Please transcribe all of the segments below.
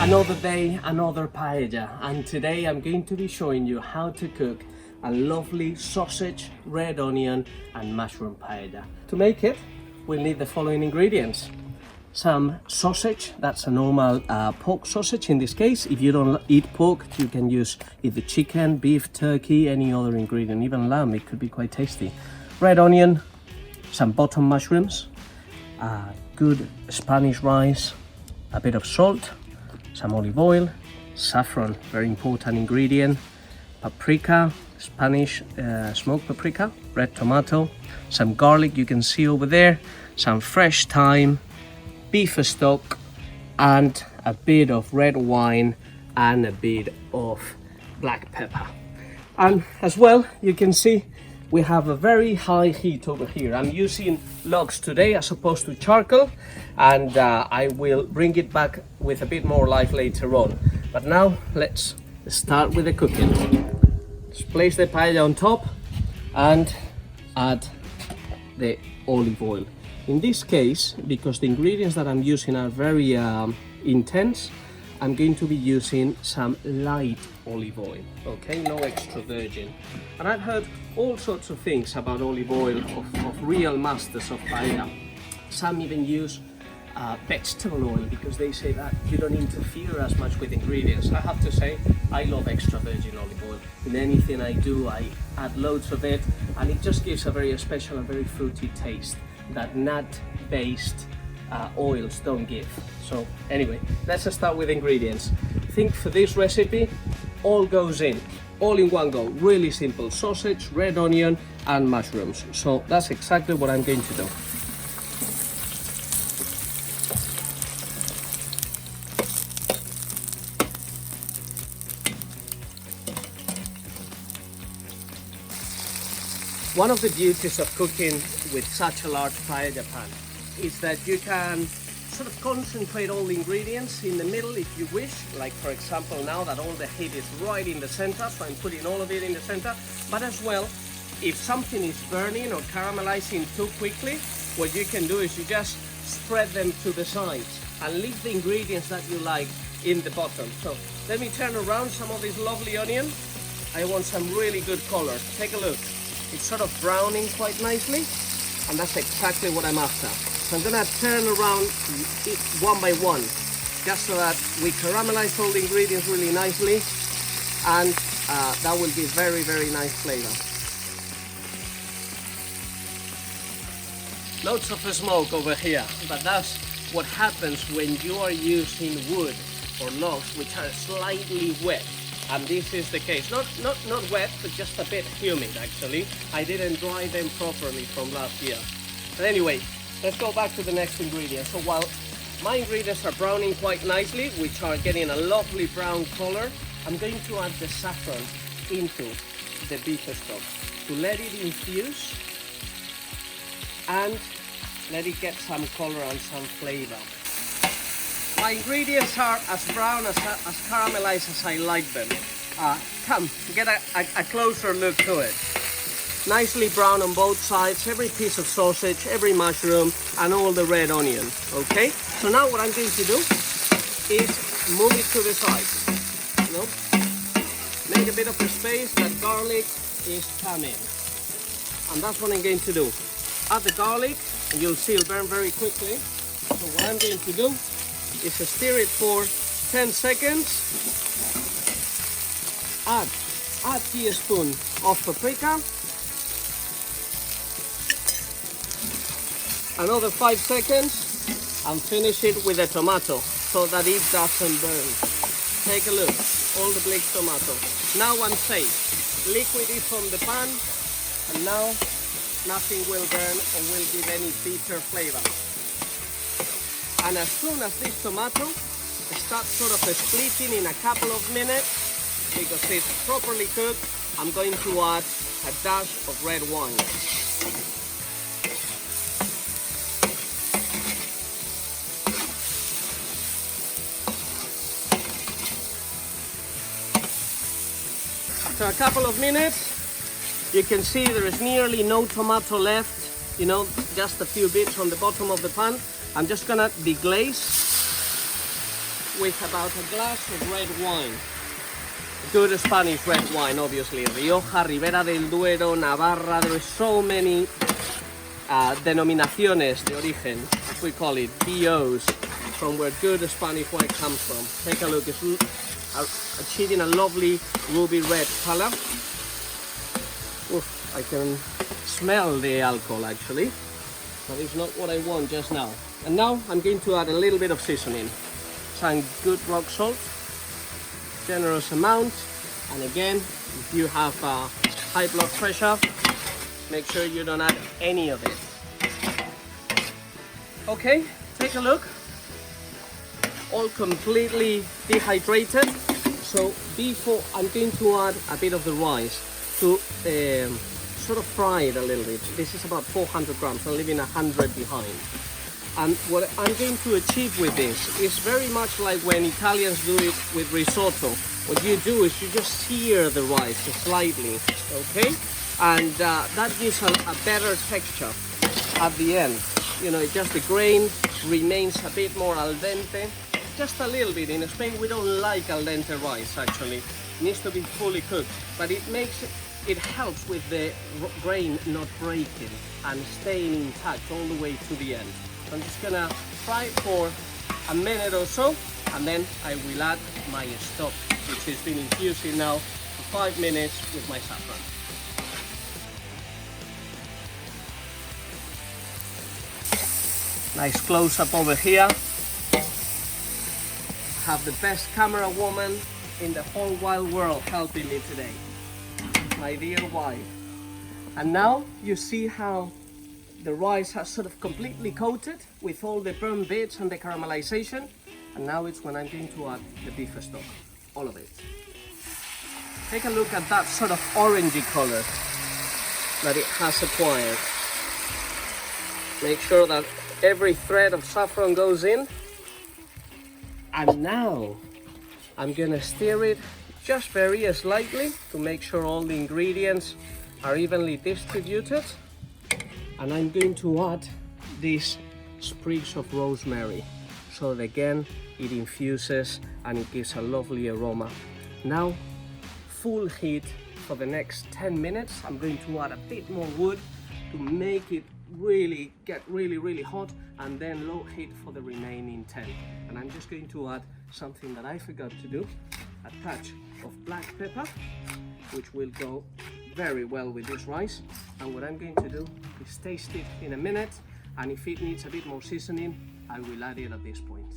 Another day, another paella, and today I'm going to be showing you how to cook a lovely sausage, red onion and mushroom paella. To make it, we'll need the following ingredients. Some sausage, that's a normal pork sausage in this case. If you don't eat pork, you can use either chicken, beef, turkey, any other ingredient, even lamb, it could be quite tasty. Red onion, some button mushrooms, good Spanish rice, a bit of salt, some olive oil, saffron, very important ingredient, paprika, Spanish smoked paprika, red tomato, some garlic you can see over there, some fresh thyme, beef stock, and a bit of red wine and a bit of black pepper. And as well, you can see we have a very high heat over here. I'm using logs today as opposed to charcoal, and I will bring it back with a bit more life later on. But now let's start with the cooking. Let's place the paella on top and add the olive oil. In this case, because the ingredients that I'm using are very intense, I'm going to be using some light olive oil, okay, no extra virgin. And I've heard all sorts of things about olive oil of real masters of paella. Some even use vegetable oil because they say that you don't interfere as much with ingredients. I have to say, I love extra virgin olive oil. In anything I do, I add loads of it, and it just gives a very special and very fruity taste that nut-based oils don't give. So anyway, let's start with ingredients. I think for this recipe, all goes in, all in one go. Really simple: sausage, red onion and mushrooms. So that's exactly what I'm going to do. One of the beauties of cooking with such a large paella pan is that you can sort of concentrate all the ingredients in the middle if you wish, like for example now that all the heat is right in the center, so I'm putting all of it in the center. But as well, if something is burning or caramelizing too quickly, what you can do is you just spread them to the sides and leave the ingredients that you like in the bottom. So let me turn around some of this lovely onion. I want some really good color. Take a look. It's sort of browning quite nicely, and that's exactly what I'm after. So I'm gonna turn around it one by one, just so that we caramelize all the ingredients really nicely, and that will give very, very nice flavor. Loads of smoke over here, but that's what happens when you are using wood or logs which are slightly wet. And this is the case, not wet, but just a bit humid actually. I didn't dry them properly from last year. But anyway, let's go back to the next ingredient. So while my ingredients are browning quite nicely, which are getting a lovely brown color, I'm going to add the saffron into the beef stock to let it infuse and let it get some color and some flavor. My ingredients are as brown, as caramelized as I like them. Come, get a closer look to it. Nicely brown on both sides, every piece of sausage, every mushroom, and all the red onion, okay? So now what I'm going to do is move it to the side. You know? Make a bit of a space that garlic is coming. And that's what I'm going to do. Add the garlic, and you'll see it'll burn very quickly. So what I'm going to do is stir it for 10 seconds. Add a teaspoon of paprika. Another 5 seconds, and finish it with a tomato so that it doesn't burn. Take a look, all the bleak tomato. Now I'm safe. Liquid is from the pan, and now nothing will burn or will give any bitter flavor. And as soon as this tomato starts sort of splitting in a couple of minutes, because it's properly cooked, I'm going to add a dash of red wine. After a couple of minutes, you can see there is nearly no tomato left, you know, just a few bits on the bottom of the pan. I'm just gonna deglaze with about a glass of red wine. Good Spanish red wine, obviously. Rioja, Ribera del Duero, Navarra. There are so many denominaciones de origen, as we call it, BOs, from where good Spanish wine comes from. Take a look. It's achieving a lovely ruby red color. Oof, I can smell the alcohol actually, but it's not what I want just now. And now I'm going to add a little bit of seasoning. Some good rock salt, generous amount. And again, if you have high blood pressure, make sure you don't add any of it. Okay, take a look. All completely dehydrated. So before, I'm going to add a bit of the rice to sort of fry it a little bit. This is about 400 grams. I'm leaving 100 behind. And what I'm going to achieve with this is very much like when Italians do it with risotto. What you do is you just sear the rice slightly, okay? And that gives a better texture at the end. You know, just the grain remains a bit more al dente. Just a little bit. In Spain, we don't like al dente rice, actually. It needs to be fully cooked. But it helps with the grain not breaking and staying intact all the way to the end. I'm just gonna fry it for a minute or so, and then I will add my stock, which has been infusing now for 5 minutes with my saffron. Nice close-up over here. Have the best camera woman in the whole wide world helping me today, my dear wife. And now you see how the rice has sort of completely coated with all the burnt bits and the caramelization. And now it's when I'm going to add the beef stock, all of it. Take a look at that sort of orangey color that it has acquired. Make sure that every thread of saffron goes in. And now I'm gonna stir it just very slightly to make sure all the ingredients are evenly distributed. And I'm going to add these sprigs of rosemary, so that again it infuses and it gives a lovely aroma. Now, full heat for the next 10 minutes. I'm going to add a bit more wood to make it really get really hot, and then low heat for the remaining 10. And I'm just going to add something that I forgot to do, a touch of black pepper, which will go very well with this rice. And what I'm going to do is taste it in a minute, and if it needs a bit more seasoning, I will add it at this point.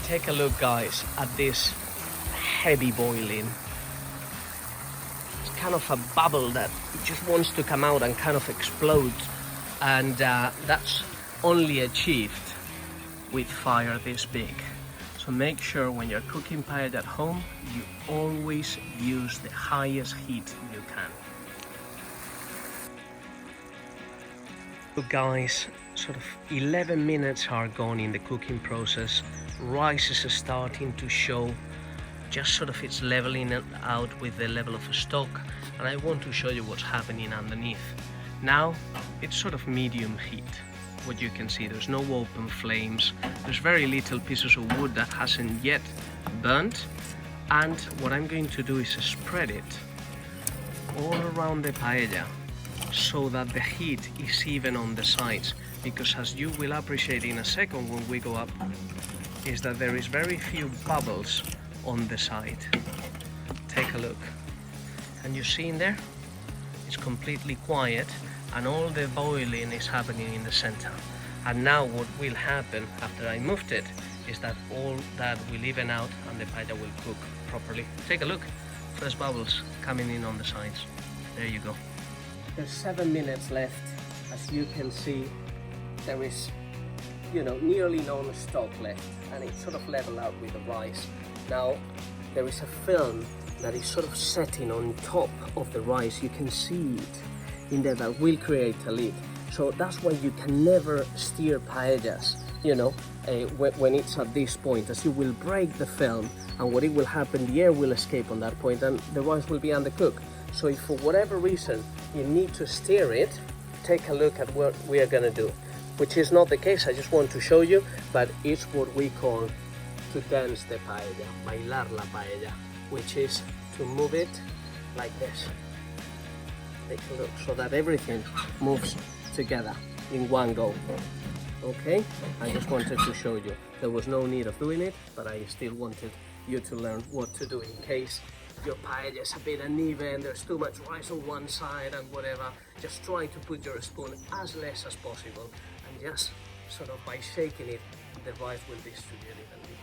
Take a look, guys, at this heavy boiling. It's kind of a bubble that just wants to come out and kind of explode, and that's only achieved with fire this big. So make sure when you're cooking paella at home, you always use the highest heat you can. So guys, sort of 11 minutes are gone in the cooking process. Rice is starting to show just sort of it's leveling out with the level of stock, and I want to show you what's happening underneath. Now it's sort of medium heat. What you can see, there's no open flames, there's very little pieces of wood that hasn't yet burnt, and what I'm going to do is spread it all around the paella so that the heat is even on the sides, because as you will appreciate in a second when we go up, is that there is very few bubbles on the side. Take a look, and you see in there it's completely quiet, and all the boiling is happening in the center. And now what will happen after I moved it is that all that will even out and the paella will cook properly. Take a look, first bubbles coming in on the sides. There you go. There's 7 minutes left. As you can see, there is, you know, nearly no stock left, and it's sort of level out with the rice. Now there is a film that is sort of setting on top of the rice. You can see it in there that will create a leak. So that's why you can never steer paellas, you know, when it's at this point, as you will break the film, and what it will happen, the air will escape on that point and the rice will be undercooked. So if for whatever reason you need to steer it, take a look at what we are gonna do. which is not the case. I just want to show you, but it's what we call to dance the paella, bailar la paella, which is to move it like this. Take a look, so that everything moves together in one go. Okay, I just wanted to show you. There was no need of doing it, but I still wanted you to learn what to do in case your paella is a bit uneven, there's too much rice on one side and whatever. Just try to put your spoon as less as possible, and just sort of by shaking it, the rice will distribute evenly.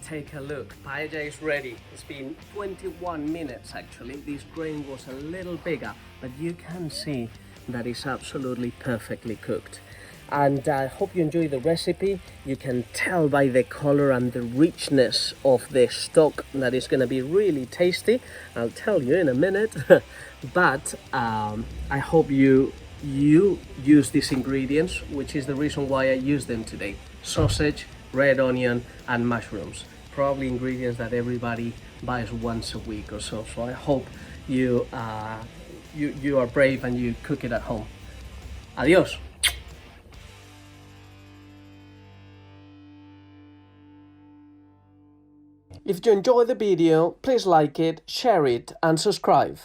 Take a look, paella is ready. It's been 21 minutes actually. This grain was a little bigger, but you can see that it's absolutely perfectly cooked. And I hope you enjoy the recipe. You can tell by the color and the richness of the stock that it's going to be really tasty. I'll tell you in a minute. But I hope you use these ingredients, which is the reason why I use them today. Sausage, red onion and mushrooms. Probably ingredients that everybody buys once a week or so. So I hope you are brave and you cook it at home. Adios. If you enjoy the video, please like it, share it and subscribe.